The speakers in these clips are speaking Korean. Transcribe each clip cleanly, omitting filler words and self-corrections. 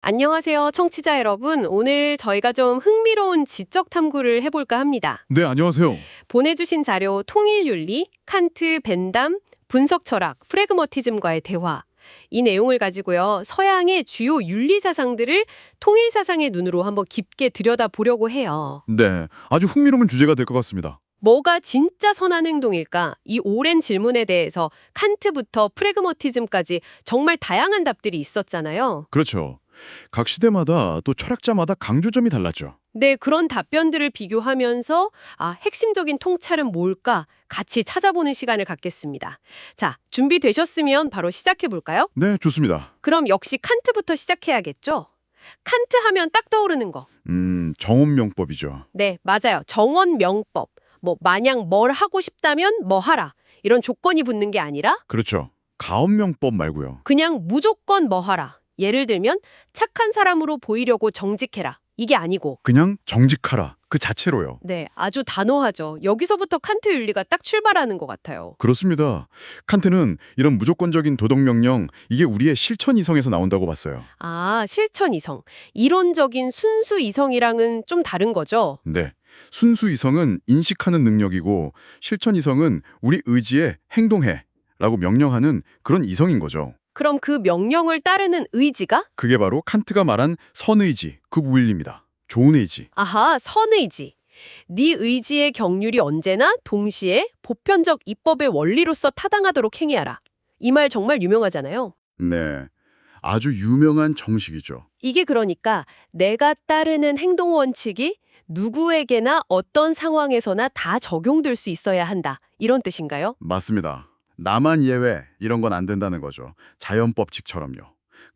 안녕하세요, 청취자 여러분. 오늘 저희가 좀 흥미로운 지적 탐구를 해볼까 합니다. 네, 안녕하세요. 보내주신 자료 통일윤리, 칸트, 벤담, 분석 철학, 프래그머티즘과의 대화. 이 내용을 가지고요, 서양의 주요 윤리 사상들을 통일 사상의 눈으로 한번 깊게 들여다보려고 해요. 네, 아주 흥미로운 주제가 될 것 같습니다. 뭐가 진짜 선한 행동일까? 이 오랜 질문에 대해서 칸트부터 프래그머티즘까지 정말 다양한 답들이 있었잖아요. 그렇죠. 각 시대마다 또 철학자마다 강조점이 달랐죠. 네, 그런 답변들을 비교하면서 핵심적인 통찰은 뭘까? 같이 찾아보는 시간을 갖겠습니다. 자, 준비되셨으면 바로 시작해 볼까요? 네, 좋습니다. 그럼 역시 칸트부터 시작해야겠죠? 칸트 하면 딱 떠오르는 거. 정언명법이죠. 네, 맞아요. 정언 명법. 마냥 뭘 하고 싶다면 뭐 하라. 이런 조건이 붙는 게 아니라 그렇죠. 가언명법 말고요. 그냥 무조건 뭐 하라. 예를 들면 착한 사람으로 보이려고 정직해라. 이게 아니고 그냥 정직하라. 그 자체로요. 네, 아주 단호하죠. 여기서부터 칸트 윤리가 딱 출발하는 것 같아요. 그렇습니다. 칸트는 이런 무조건적인 도덕명령, 이게 우리의 실천 이성에서 나온다고 봤어요. 실천 이성. 이론적인 순수 이성이랑은 좀 다른 거죠? 네. 순수 이성은 인식하는 능력이고 실천 이성은 우리 의지에 행동해 라고 명령하는 그런 이성인 거죠. 그럼 그 명령을 따르는 의지가? 그게 바로 칸트가 말한 선의지, 그 우일입니다. 좋은 의지. 아하, 선의지. 네 의지의 경륜이 언제나 동시에 보편적 입법의 원리로서 타당하도록 행해하라. 이 말 정말 유명하잖아요. 네. 아주 유명한 정식이죠. 이게 그러니까 내가 따르는 행동 원칙이 누구에게나 어떤 상황에서나 다 적용될 수 있어야 한다. 이런 뜻인가요? 맞습니다. 나만 예외, 이런 건 안 된다는 거죠. 자연법칙처럼요.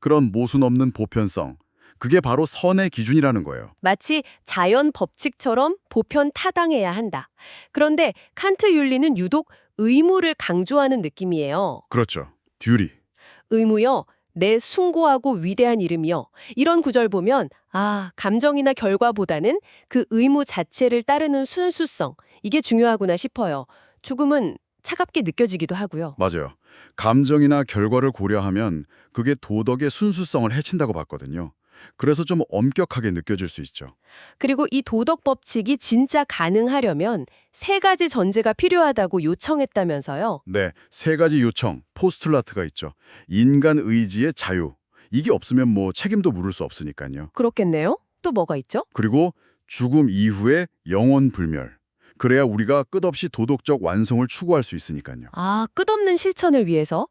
그런 모순 없는 보편성. 그게 바로 선의 기준이라는 거예요. 마치 자연 법칙처럼 보편 타당해야 한다. 그런데 칸트 윤리는 유독 의무를 강조하는 느낌이에요. 그렇죠. 듀리. 의무요. 내 숭고하고 위대한 이름이요. 이런 구절 보면 감정이나 결과보다는 그 의무 자체를 따르는 순수성. 이게 중요하구나 싶어요. 조금은 차갑게 느껴지기도 하고요. 맞아요. 감정이나 결과를 고려하면 그게 도덕의 순수성을 해친다고 봤거든요. 그래서 좀 엄격하게 느껴질 수 있죠. 그리고 이 도덕 법칙이 진짜 가능하려면 세 가지 전제가 필요하다고 요청했다면서요. 네, 세 가지 요청, 포스툴라트가 있죠. 인간 의지의 자유. 이게 없으면 뭐 책임도 물을 수 없으니까요. 그렇겠네요. 또 뭐가 있죠? 그리고 죽음 이후의 영원 불멸. 그래야 우리가 끝없이 도덕적 완성을 추구할 수 있으니까요. 끝없는 실천을 위해서.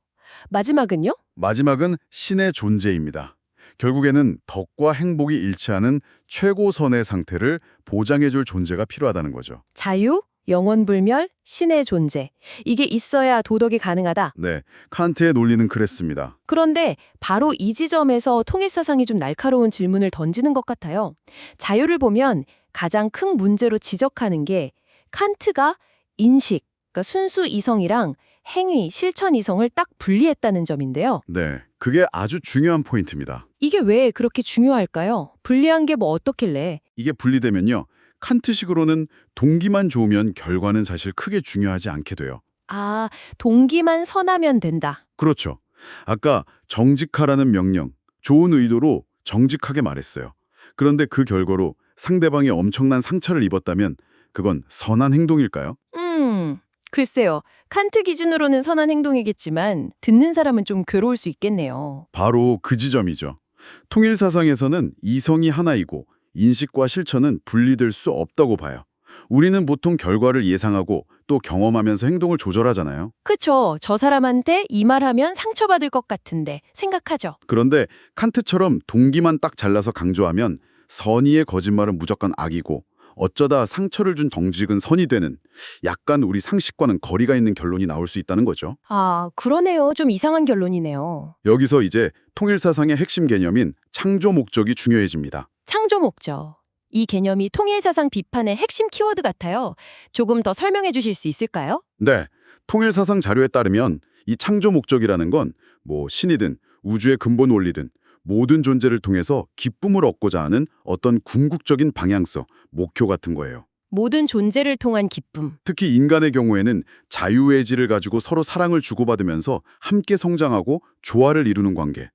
마지막은요? 마지막은 신의 존재입니다. 결국에는 덕과 행복이 일치하는 최고선의 상태를 보장해줄 존재가 필요하다는 거죠. 자유, 영원불멸, 신의 존재. 이게 있어야 도덕이 가능하다. 네, 칸트의 논리는 그랬습니다. 그런데 바로 이 지점에서 통일사상이 좀 날카로운 질문을 던지는 것 같아요. 자유를 보면 가장 큰 문제로 지적하는 게 칸트가 인식, 그러니까 순수 이성이랑 행위, 실천 이성을 딱 분리했다는 점인데요. 네, 그게 아주 중요한 포인트입니다. 이게 왜 그렇게 중요할까요? 분리한 게 뭐 어떻길래? 이게 분리되면요. 칸트식으로는 동기만 좋으면 결과는 사실 크게 중요하지 않게 돼요. 동기만 선하면 된다. 그렇죠. 아까 정직하라는 명령, 좋은 의도로 정직하게 말했어요. 그런데 그 결과로 상대방이 엄청난 상처를 입었다면 그건 선한 행동일까요? 글쎄요. 칸트 기준으로는 선한 행동이겠지만 듣는 사람은 좀 괴로울 수 있겠네요. 바로 그 지점이죠. 통일 사상에서는 이성이 하나이고 인식과 실천은 분리될 수 없다고 봐요. 우리는 보통 결과를 예상하고 또 경험하면서 행동을 조절하잖아요. 그쵸. 저 사람한테 이 말하면 상처받을 것 같은데 생각하죠. 그런데 칸트처럼 동기만 딱 잘라서 강조하면 선의의 거짓말은 무조건 악이고 어쩌다 상처를 준 정직은 선이 되는 약간 우리 상식과는 거리가 있는 결론이 나올 수 있다는 거죠. 그러네요. 좀 이상한 결론이네요. 여기서 이제 통일 사상의 핵심 개념인 창조 목적이 중요해집니다. 창조 목적. 이 개념이 통일사상 비판의 핵심 키워드 같아요. 조금 더 설명해 주실 수 있을까요? 네, 통일 사상 자료에 따르면 이 창조 목적이라는 건 뭐 신이든 우주의 근본 원리든 모든 존재를 통해서 기쁨을 얻고자 하는 어떤 궁극적인 방향성, 목표 같은 거예요. 모든 존재를 통한 기쁨. 특히 인간의 경우에는 자유의지를 가지고 서로 사랑을 주고받으면서 함께 성장하고 조화를 이루는 관계.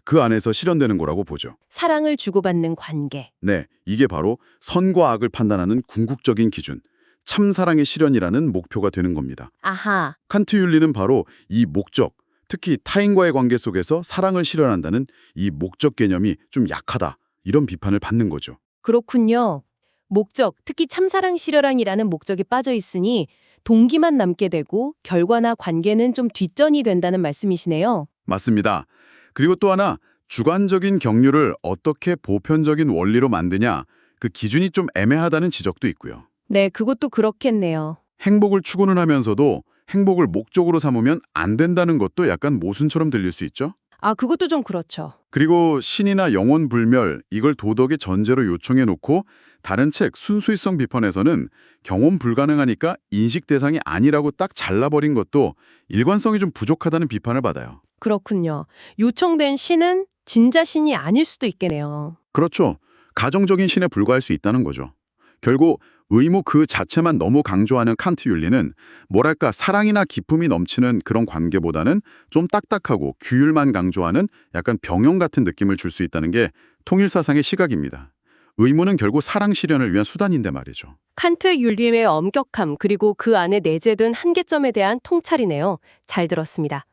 그 안에서 실현되는 거라고 보죠. 사랑을 주고받는 관계. 네, 이게 바로 선과 악을 판단하는 궁극적인 기준, 참사랑의 실현이라는 목표가 되는 겁니다. 아하, 칸트 윤리는 바로 이 목적, 특히 타인과의 관계 속에서 사랑을 실현한다는 이 목적 개념이 좀 약하다, 이런 비판을 받는 거죠. 그렇군요. 목적, 특히 참사랑 실현이라는 목적이 빠져 있으니 동기만 남게 되고 결과나 관계는 좀 뒷전이 된다는 말씀이시네요. 맞습니다. 그리고 또 하나, 주관적인 경륜을 어떻게 보편적인 원리로 만드냐, 그 기준이 좀 애매하다는 지적도 있고요. 네, 그것도 그렇겠네요. 행복을 추구는 하면서도 행복을 목적으로 삼으면 안 된다는 것도 약간 모순처럼 들릴 수 있죠. 아, 그것도 좀 그렇죠. 그리고 신이나 영혼 불멸, 이걸 도덕의 전제로 요청해 놓고 다른 책 순수의성 비판에서는 경험 불가능하니까 인식 대상이 아니라고 딱 잘라버린 것도 일관성이 좀 부족하다는 비판을 받아요. 그렇군요. 요청된 신은 진짜 신이 아닐 수도 있겠네요. 그렇죠. 가정적인 신에 불과할 수 있다는 거죠. 결국 의무 그 자체만 너무 강조하는 칸트 윤리는 뭐랄까 사랑이나 기쁨이 넘치는 그런 관계보다는 좀 딱딱하고 규율만 강조하는 약간 병영 같은 느낌을 줄 수 있다는 게 통일사상의 시각입니다. 의무는 결국 사랑 실현을 위한 수단인데 말이죠. 칸트 윤리의 엄격함 그리고 그 안에 내재된 한계점에 대한 통찰이네요. 잘 들었습니다.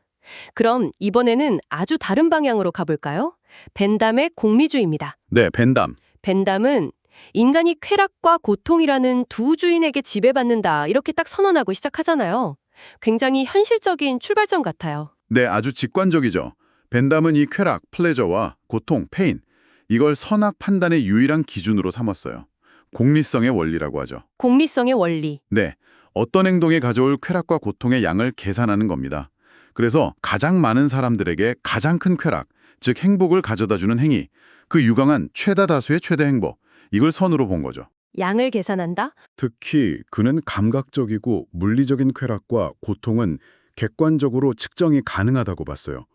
그럼 이번에는 아주 다른 방향으로 가볼까요? 벤담의 공리주의입니다. 네, 벤담. 벤담은 인간이 쾌락과 고통이라는 두 주인에게 지배받는다 이렇게 딱 선언하고 시작하잖아요. 굉장히 현실적인 출발점 같아요. 네, 아주 직관적이죠. 벤담은 이 쾌락, 플레저와 고통, 페인, 이걸 선악 판단의 유일한 기준으로 삼았어요. 공리성의 원리라고 하죠. 공리성의 원리. 네, 어떤 행동이 가져올 쾌락과 고통의 양을 계산하는 겁니다. 그래서 가장 많은 사람들에게 가장 큰 쾌락, 즉 행복을 가져다주는 행위, 그 유광한 최다 다수의 최대 행복, 이걸 선으로 본 거죠. 양을 계산한다? 특히 그는 감각적이고 물리적인 쾌락과 고통은 객관적으로 측정이 가능하다고 봤어요.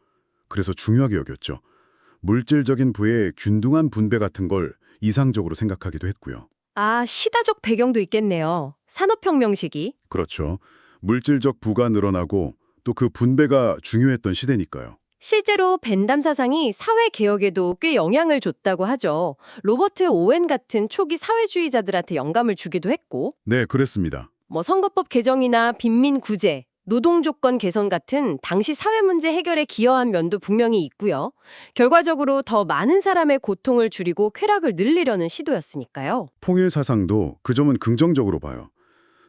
그래서 중요하게 여겼죠. 물질적인 부의 균등한 분배 같은 걸 이상적으로 생각하기도 했고요. 아, 시다적 배경도 있겠네요. 산업혁명 시기. 그렇죠. 물질적 부가 늘어나고 또 그 분배가 중요했던 시대니까요. 실제로 벤담 사상이 사회 개혁에도 꽤 영향을 줬다고 하죠. 로버트 오웬 같은 초기 사회주의자들한테 영감을 주기도 했고, 네, 그랬습니다. 선거법 개정이나 빈민 구제, 노동 조건 개선 같은 당시 사회 문제 해결에 기여한 면도 분명히 있고요. 결과적으로 더 많은 사람의 고통을 줄이고 쾌락을 늘리려는 시도였으니까요. 통일 사상도 그 점은 긍정적으로 봐요.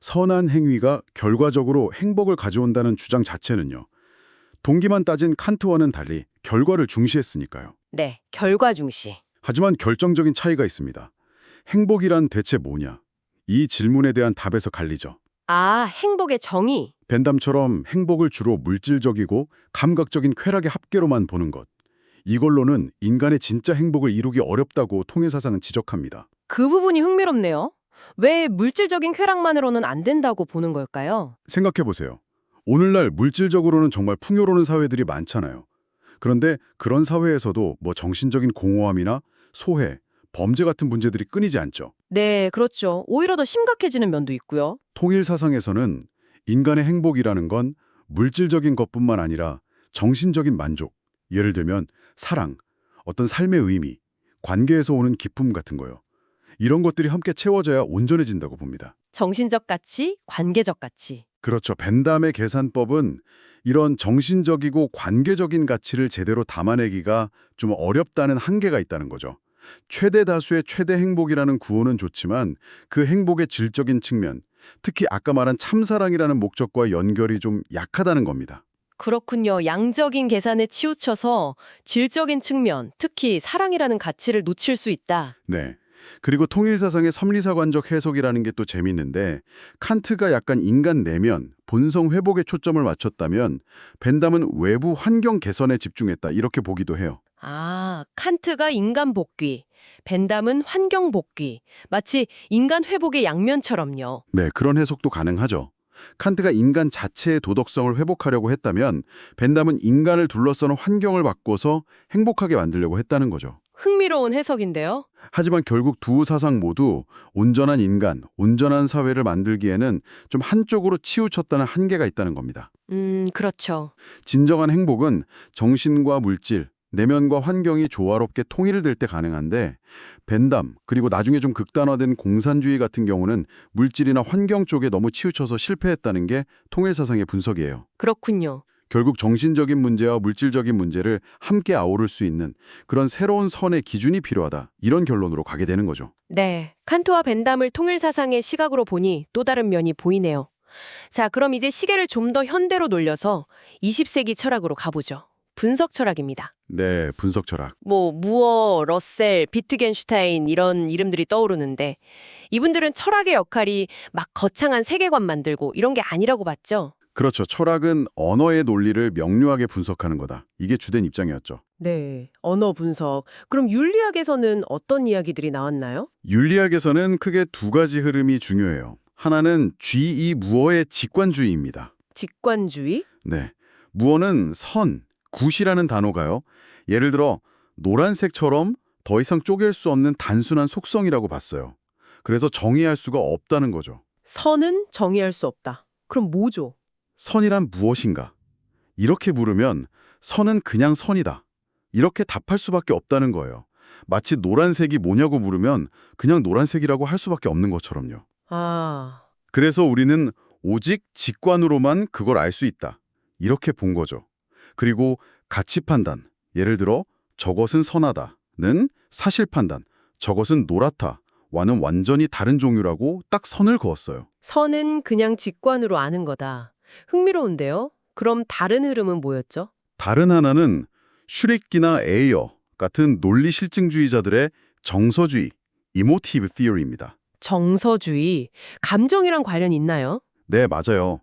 선한 행위가 결과적으로 행복을 가져온다는 주장 자체는요. 동기만 따진 칸트와는 달리 결과를 중시했으니까요. 네, 결과 중시. 하지만 결정적인 차이가 있습니다. 행복이란 대체 뭐냐? 이 질문에 대한 답에서 갈리죠. 아, 행복의 정의. 벤담처럼 행복을 주로 물질적이고 감각적인 쾌락의 합계로만 보는 것. 이걸로는 인간의 진짜 행복을 이루기 어렵다고 통일사상은 지적합니다. 그 부분이 흥미롭네요. 왜 물질적인 쾌락만으로는 안 된다고 보는 걸까요? 생각해보세요. 오늘날 물질적으로는 정말 풍요로운 사회들이 많잖아요. 그런데 그런 사회에서도 정신적인 공허함이나 소외, 범죄 같은 문제들이 끊이지 않죠. 네, 그렇죠. 오히려 더 심각해지는 면도 있고요. 통일 사상에서는 인간의 행복이라는 건 물질적인 것뿐만 아니라 정신적인 만족, 예를 들면 사랑, 어떤 삶의 의미, 관계에서 오는 기쁨 같은 거요. 이런 것들이 함께 채워져야 온전해진다고 봅니다. 정신적 가치, 관계적 가치. 그렇죠. 벤담의 계산법은 이런 정신적이고 관계적인 가치를 제대로 담아내기가 좀 어렵다는 한계가 있다는 거죠. 최대 다수의 최대 행복이라는 구호는 좋지만 그 행복의 질적인 측면, 특히 아까 말한 참사랑이라는 목적과 연결이 좀 약하다는 겁니다. 그렇군요. 양적인 계산에 치우쳐서 질적인 측면, 특히 사랑이라는 가치를 놓칠 수 있다. 네. 그리고 통일사상의 섭리사관적 해석이라는 게 또 재밌는데 칸트가 약간 인간 내면, 본성 회복에 초점을 맞췄다면 벤담은 외부 환경 개선에 집중했다 이렇게 보기도 해요. 아, 칸트가 인간 복귀, 벤담은 환경 복귀. 마치 인간 회복의 양면처럼요. 네, 그런 해석도 가능하죠. 칸트가 인간 자체의 도덕성을 회복하려고 했다면 벤담은 인간을 둘러싸는 환경을 바꿔서 행복하게 만들려고 했다는 거죠. 흥미로운 해석인데요. 하지만 결국 두 사상 모두 온전한 인간, 온전한 사회를 만들기에는 좀 한쪽으로 치우쳤다는 한계가 있다는 겁니다. 그렇죠. 진정한 행복은 정신과 물질, 내면과 환경이 조화롭게 통일될 때 가능한데 벤담 그리고 나중에 좀 극단화된 공산주의 같은 경우는 물질이나 환경 쪽에 너무 치우쳐서 실패했다는 게 통일사상의 분석이에요. 그렇군요. 결국 정신적인 문제와 물질적인 문제를 함께 아우를 수 있는 그런 새로운 선의 기준이 필요하다. 이런 결론으로 가게 되는 거죠. 네, 칸트와 벤담을 통일사상의 시각으로 보니 또 다른 면이 보이네요. 자, 그럼 이제 시계를 좀 더 현대로 돌려서 20세기 철학으로 가보죠. 분석 철학입니다. 네, 분석 철학. 무어, 러셀, 비트겐슈타인 이런 이름들이 떠오르는데 이분들은 철학의 역할이 막 거창한 세계관 만들고 이런 게 아니라고 봤죠? 그렇죠. 철학은 언어의 논리를 명료하게 분석하는 거다. 이게 주된 입장이었죠. 네, 언어 분석. 그럼 윤리학에서는 어떤 이야기들이 나왔나요? 윤리학에서는 크게 두 가지 흐름이 중요해요. 하나는 쥐이 무어의 직관주의입니다. 직관주의? 네. 무어는 선, 굿이라는 단어가요. 예를 들어 노란색처럼 더 이상 쪼갤 수 없는 단순한 속성이라고 봤어요. 그래서 정의할 수가 없다는 거죠. 선은 정의할 수 없다. 그럼 뭐죠? 선이란 무엇인가? 이렇게 물으면 선은 그냥 선이다. 이렇게 답할 수밖에 없다는 거예요. 마치 노란색이 뭐냐고 물으면 그냥 노란색이라고 할 수밖에 없는 것처럼요. 아, 그래서 우리는 오직 직관으로만 그걸 알 수 있다. 이렇게 본 거죠. 그리고 가치 판단, 예를 들어 저것은 선하다는 사실 판단, 저것은 노랗다와는 완전히 다른 종류라고 딱 선을 그었어요. 선은 그냥 직관으로 아는 거다. 흥미로운데요? 그럼 다른 흐름은 뭐였죠? 다른 하나는 슈렉기나 에이어 같은 논리 실증주의자들의 정서주의, 이모티브 티어리입니다. 정서주의, 감정이랑 관련 있나요? 네, 맞아요.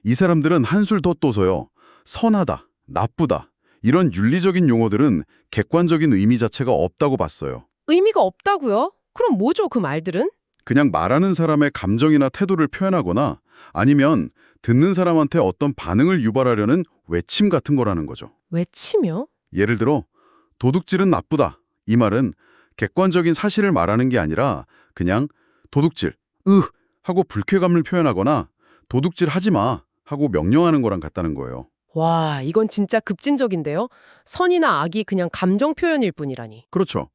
이 사람들은 한술 더 떠서요. 선하다, 나쁘다 이런 윤리적인 용어들은 객관적인 의미 자체가 없다고 봤어요. 의미가 없다고요? 그럼 뭐죠, 그 말들은? 그냥 말하는 사람의 감정이나 태도를 표현하거나 아니면 듣는 사람한테 어떤 반응을 유발하려는 외침 같은 거라는 거죠. 외치며? 예를 들어 도둑질은 나쁘다. 이 말은 객관적인 사실을 말하는 게 아니라 그냥 도둑질, 하고 불쾌감을 표현하거나 도둑질 하지 마 하고 명령하는 거랑 같다는 거예요. 와, 이건 진짜 급진적인데요? 선이나 악이 그냥 감정 표현일 뿐이라니. 그렇죠.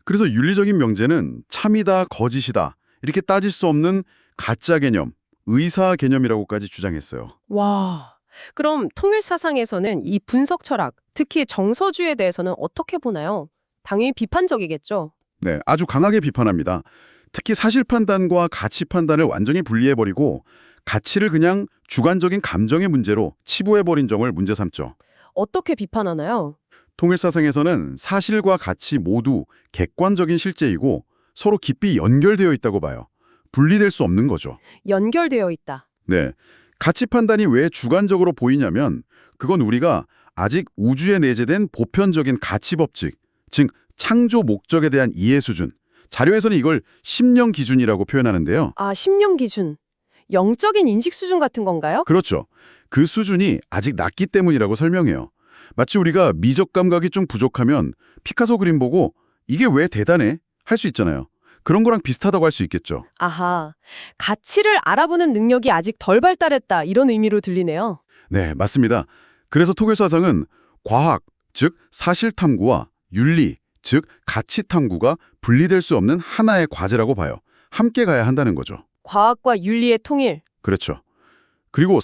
그래서 윤리적인 명제는 참이다, 거짓이다 이렇게 따질 수 없는 가짜 개념, 의사 개념이라고까지 주장했어요. 와, 그럼 통일사상에서는 이 분석 철학, 특히 정서주의에 대해서는 어떻게 보나요? 당연히 비판적이겠죠? 네, 아주 강하게 비판합니다. 특히 사실 판단과 가치 판단을 완전히 분리해버리고 가치를 그냥 주관적인 감정의 문제로 치부해버린 점을 문제 삼죠. 어떻게 비판하나요? 통일사상에서는 사실과 가치 모두 객관적인 실제이고 서로 깊이 연결되어 있다고 봐요. 분리될 수 없는 거죠. 연결되어 있다. 네, 가치 판단이 왜 주관적으로 보이냐면 그건 우리가 아직 우주에 내재된 보편적인 가치 법칙, 즉 창조 목적에 대한 이해 수준, 자료에서는 이걸 심령 기준이라고 표현하는데요. 아, 심령 기준. 영적인 인식 수준 같은 건가요? 그렇죠. 그 수준이 아직 낮기 때문이라고 설명해요. 마치 우리가 미적 감각이 좀 부족하면 피카소 그림 보고 이게 왜 대단해? 할 수 있잖아요. 그런 거랑 비슷하다고 할 수 있겠죠. 아하, 가치를 알아보는 능력이 아직 덜 발달했다 이런 의미로 들리네요. 네, 맞습니다. 그래서 통일사상은 과학, 즉 사실 탐구와 윤리, 즉 가치 탐구가 분리될 수 없는 하나의 과제라고 봐요. 함께 가야 한다는 거죠. 과학과 윤리의 통일. 그렇죠. 그리고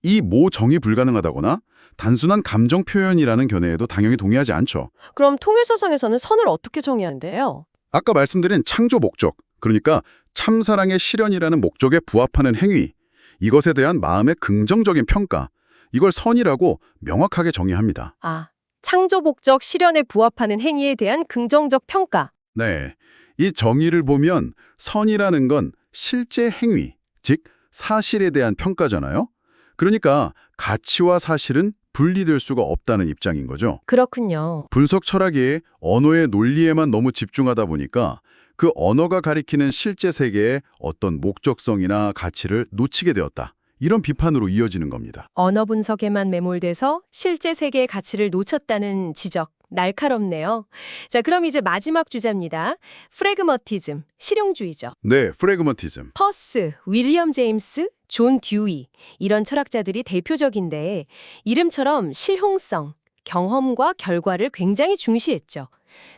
이 정의 불가능하다거나 단순한 감정 표현이라는 견해에도 당연히 동의하지 않죠. 그럼 통일사상에서는 선을 어떻게 정의하는데요? 아까 말씀드린 창조 목적, 그러니까 참사랑의 실현이라는 목적에 부합하는 행위, 이것에 대한 마음의 긍정적인 평가, 이걸 선이라고 명확하게 정의합니다. 아, 창조 목적 실현에 부합하는 행위에 대한 긍정적 평가. 네, 이 정의를 보면 선이라는 건 실제 행위, 즉 사실에 대한 평가잖아요. 그러니까 가치와 사실은 분리될 수가 없다는 입장인 거죠. 그렇군요. 분석 철학이 언어의 논리에만 너무 집중하다 보니까 그 언어가 가리키는 실제 세계의 어떤 목적성이나 가치를 놓치게 되었다. 이런 비판으로 이어지는 겁니다. 언어 분석에만 매몰돼서 실제 세계의 가치를 놓쳤다는 지적. 날카롭네요. 자, 그럼 이제 마지막 주제입니다. 프래그머티즘, 실용주의죠. 네, 프래그머티즘. 퍼스, 윌리엄 제임스, 존 듀이 이런 철학자들이 대표적인데 이름처럼 실용성, 경험과 결과를 굉장히 중시했죠.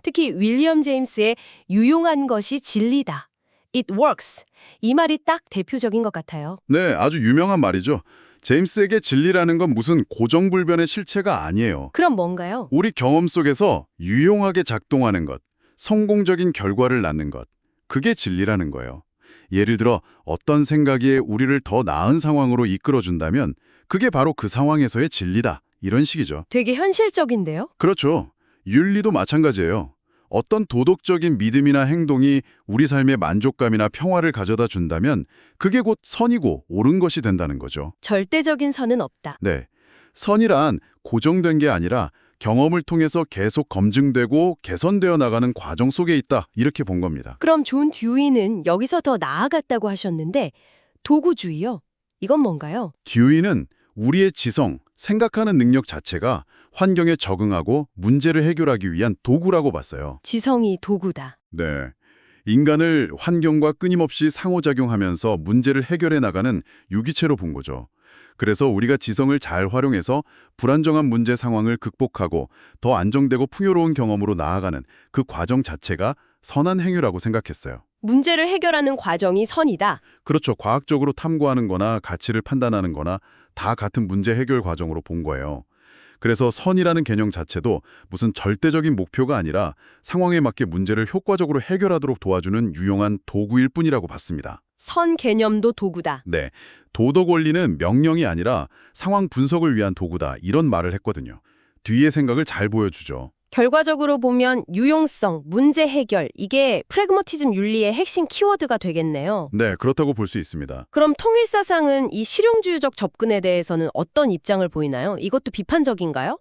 특히 윌리엄 제임스의 유용한 것이 진리다. It works. 이 말이 딱 대표적인 것 같아요. 네, 아주 유명한 말이죠. 제임스에게 진리라는 건 무슨 고정불변의 실체가 아니에요. 그럼 뭔가요? 우리 경험 속에서 유용하게 작동하는 것, 성공적인 결과를 낳는 것, 그게 진리라는 거예요. 예를 들어 어떤 생각이 우리를 더 나은 상황으로 이끌어준다면 그게 바로 그 상황에서의 진리다. 이런 식이죠. 되게 현실적인데요? 그렇죠. 윤리도 마찬가지예요. 어떤 도덕적인 믿음이나 행동이 우리 삶에 만족감이나 평화를 가져다 준다면 그게 곧 선이고 옳은 것이 된다는 거죠. 절대적인 선은 없다. 네. 선이란 고정된 게 아니라 경험을 통해서 계속 검증되고 개선되어 나가는 과정 속에 있다. 이렇게 본 겁니다. 그럼 존 듀이는 여기서 더 나아갔다고 하셨는데 도구주의요? 이건 뭔가요? 듀이는 우리의 지성, 생각하는 능력 자체가 환경에 적응하고 문제를 해결하기 위한 도구라고 봤어요. 지성이 도구다. 네. 인간을 환경과 끊임없이 상호작용하면서 문제를 해결해 나가는 유기체로 본 거죠. 그래서 우리가 지성을 잘 활용해서 불안정한 문제 상황을 극복하고 더 안정되고 풍요로운 경험으로 나아가는 그 과정 자체가 선한 행위라고 생각했어요. 문제를 해결하는 과정이 선이다. 그렇죠. 과학적으로 탐구하는 거나 가치를 판단하는 거나 다 같은 문제 해결 과정으로 본 거예요. 그래서 선이라는 개념 자체도 무슨 절대적인 목표가 아니라 상황에 맞게 문제를 효과적으로 해결하도록 도와주는 유용한 도구일 뿐이라고 봤습니다. 선 개념도 도구다. 네, 도덕 원리는 명령이 아니라 상황 분석을 위한 도구다 이런 말을 했거든요. 뒤의 생각을 잘 보여주죠. 결과적으로 보면 유용성, 문제 해결, 이게 프래그머티즘 윤리의 핵심 키워드가 되겠네요. 네, 그렇다고 볼 수 있습니다. 그럼 통일사상은 이 실용주의적 접근에 대해서는 어떤 입장을 보이나요? 이것도 비판적인가요?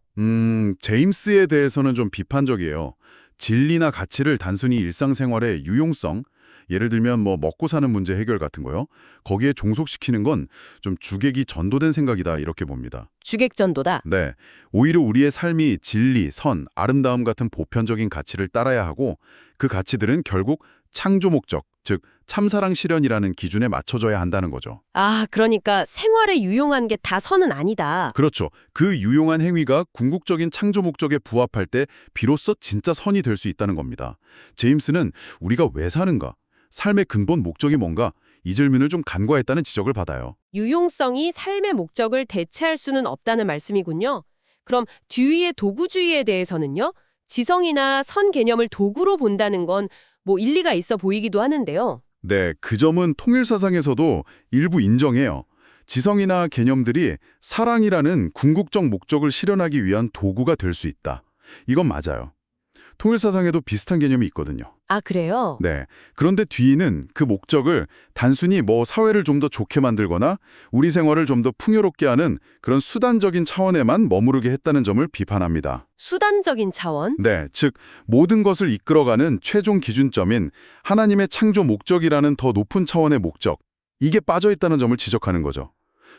제임스에 대해서는 좀 비판적이에요. 진리나 가치를 단순히 일상생활의 유용성, 예를 들면 뭐 먹고 사는 문제 해결 같은 거요. 거기에 종속시키는 건 좀 주객이 전도된 생각이다 이렇게 봅니다. 주객전도다. 네, 오히려 우리의 삶이 진리, 선, 아름다움 같은 보편적인 가치를 따라야 하고 그 가치들은 결국 창조 목적, 즉 참사랑 실현이라는 기준에 맞춰져야 한다는 거죠. 아, 그러니까 생활에 유용한 게 다 선은 아니다. 그렇죠. 그 유용한 행위가 궁극적인 창조 목적에 부합할 때 비로소 진짜 선이 될 수 있다는 겁니다. 제임스는 우리가 왜 사는가? 삶의 근본 목적이 뭔가? 이 질문을 좀 간과했다는 지적을 받아요. 유용성이 삶의 목적을 대체할 수는 없다는 말씀이군요. 그럼 듀이의 도구주의에 대해서는요? 지성이나 선 개념을 도구로 본다는 건 뭐 일리가 있어 보이기도 하는데요. 네, 그 점은 통일사상에서도 일부 인정해요. 지성이나 개념들이 사랑이라는 궁극적 목적을 실현하기 위한 도구가 될 수 있다. 이건 맞아요. 통일사상에도 비슷한 개념이 있거든요. 아, 그래요? 네. 그런데 뒤는 그 목적을 단순히 뭐 사회를 좀 더 좋게 만들거나 우리 생활을 좀 더 풍요롭게 하는 그런 수단적인 차원에만 머무르게 했다는 점을 비판합니다. 수단적인 차원? 네, 즉 모든 것을 이끌어가는 최종 기준점인 하나님의 창조 목적이라는 더 높은 차원의 목적, 이게 빠져있다는 점을 지적하는 거죠.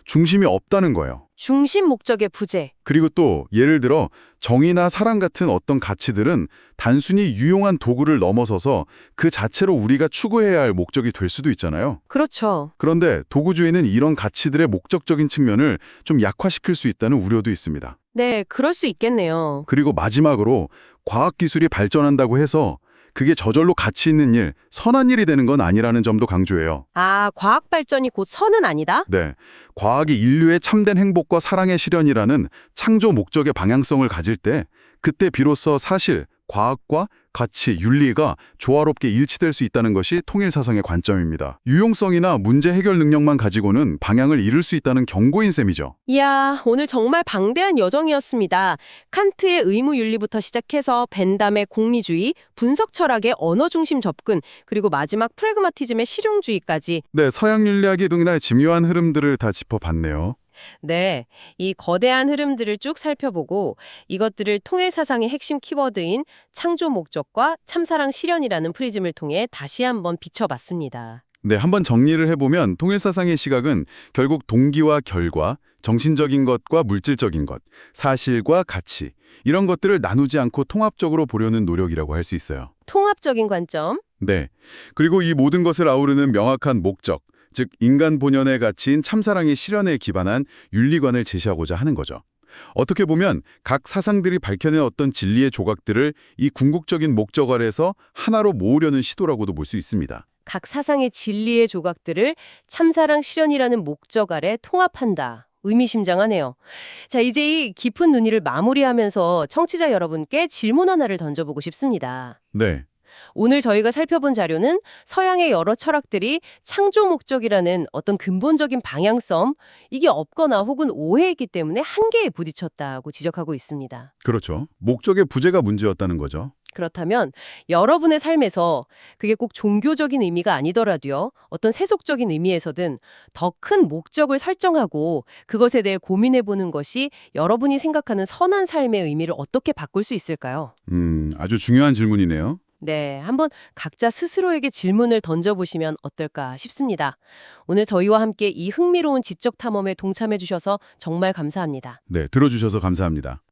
중심이 없다는 거예요. 중심 목적의 부재. 그리고 또 예를 들어 정의나 사랑 같은 어떤 가치들은 단순히 유용한 도구를 넘어서서 그 자체로 우리가 추구해야 할 목적이 될 수도 있잖아요. 그렇죠. 그런데 도구주의는 이런 가치들의 목적적인 측면을 좀 약화시킬 수 있다는 우려도 있습니다. 네, 그럴 수 있겠네요. 그리고 마지막으로 과학기술이 발전한다고 해서 그게 저절로 가치 있는 일, 선한 일이 되는 건 아니라는 점도 강조해요. 아, 과학 발전이 곧 선은 아니다? 네, 과학이 인류의 참된 행복과 사랑의 실현이라는 창조 목적의 방향성을 가질 때 그때 비로소 사실, 과학과 가치, 윤리가 조화롭게 일치될 수 있다는 것이 통일사상의 관점입니다. 유용성이나 문제 해결 능력만 가지고는 방향을 잃을 수 있다는 경고인 셈이죠. 이야, 오늘 정말 방대한 여정이었습니다. 칸트의 의무윤리부터 시작해서 벤담의 공리주의, 분석 철학의 언어 중심 접근, 그리고 마지막 프래그마티즘의 실용주의까지. 네, 서양 윤리학의 동일한 집요한 흐름들을 다 짚어봤네요. 네, 이 거대한 흐름들을 쭉 살펴보고 이것들을 통일사상의 핵심 키워드인 창조 목적과 참사랑 실현이라는 프리즘을 통해 다시 한번 비춰봤습니다. 네, 한번 정리를 해보면 통일사상의 시각은 결국 동기와 결과, 정신적인 것과 물질적인 것, 사실과 가치, 이런 것들을 나누지 않고 통합적으로 보려는 노력이라고 할 수 있어요. 통합적인 관점. 네, 그리고 이 모든 것을 아우르는 명확한 목적, 즉 인간 본연의 가치인 참사랑의 실현에 기반한 윤리관을 제시하고자 하는 거죠. 어떻게 보면 각 사상들이 밝혀낸 어떤 진리의 조각들을 이 궁극적인 목적 아래서 하나로 모으려는 시도라고도 볼 수 있습니다. 각 사상의 진리의 조각들을 참사랑 실현이라는 목적 아래 통합한다. 의미심장하네요. 자, 이제 이 깊은 논의를 마무리하면서 청취자 여러분께 질문 하나를 던져보고 싶습니다. 네. 오늘 저희가 살펴본 자료는 서양의 여러 철학들이 창조 목적이라는 어떤 근본적인 방향성, 이게 없거나 혹은 오해했기 때문에 한계에 부딪혔다고 지적하고 있습니다. 그렇죠. 목적의 부재가 문제였다는 거죠. 그렇다면 여러분의 삶에서 그게 꼭 종교적인 의미가 아니더라도요. 어떤 세속적인 의미에서든 더 큰 목적을 설정하고 그것에 대해 고민해보는 것이 여러분이 생각하는 선한 삶의 의미를 어떻게 바꿀 수 있을까요? 아주 중요한 질문이네요. 네, 한번 각자 스스로에게 질문을 던져보시면 어떨까 싶습니다. 오늘 저희와 함께 이 흥미로운 지적 탐험에 동참해 주셔서 정말 감사합니다. 네, 들어주셔서 감사합니다.